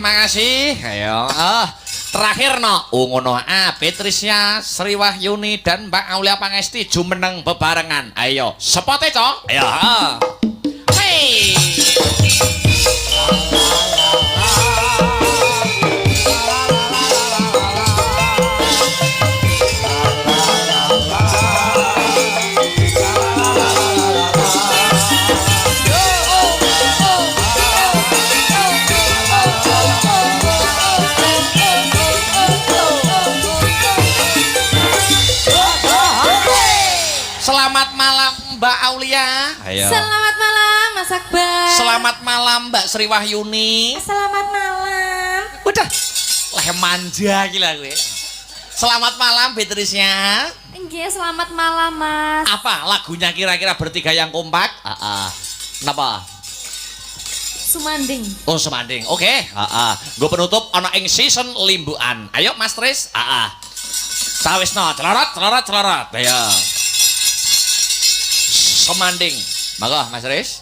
makasih. Ayo. Terakhir no, ngono Beatricia, Sri Wahyuni dan Mbak Aulia Pangesti jumeneng bebarengan. Ayo, sepote cok. Ayo. Hei. Selamat malam Mbak Aulia. Ayo. Selamat malam Mas Akbar. Selamat malam Mbak Sri Wahyuni. Selamat malam. Udah leh manja gila gue. Selamat malam Beatricia. Nggih, selamat malam Mas. Apa lagunya kira-kira bertiga yang kompak? Kenapa? Sumanding. Oh Sumanding. Oke. Gue penutup ana ing season limbuan. Ayo Mas Tris. Sawisno celorot. Ayo. Semanding. Monggo Mas Riz.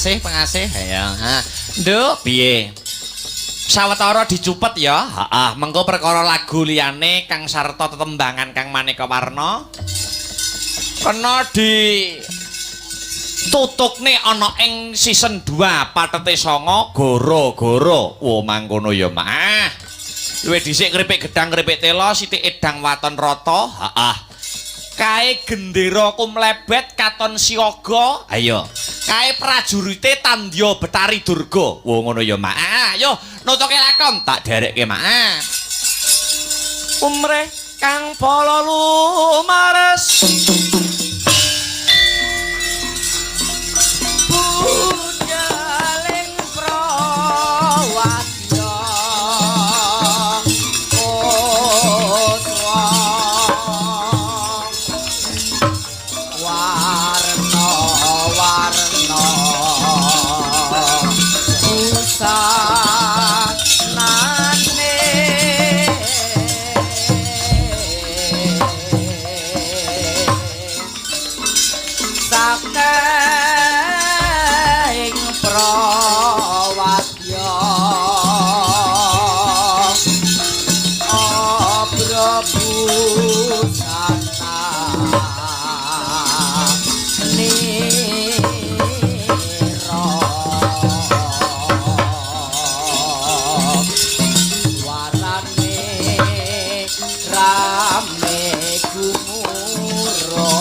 Pengasih. Ayo. Nduk, piye? Sawetara dicupet ya. Mengko perkara lagu liyane Kang Sarta tetembangan Kang Maneka Warna. Kena di tutukne ana ing season 2 patete 9 goro-goro. Mangkono ya, Mak. Luwih dhisik kripik gedang kripik tela, sithik edang waton rata. Kae gendera kumlebet katon siaga. Ayo. Kae prajurite Tandya Betari Durga. Ngono ya, Mak. Ayo nutuke lakon tak derekke, Mak. Umreh kang pala lumares. Budhaling prawadya koswa warna busanane saking prawadya abrabusana nira warane rame gumuro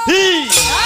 Hi.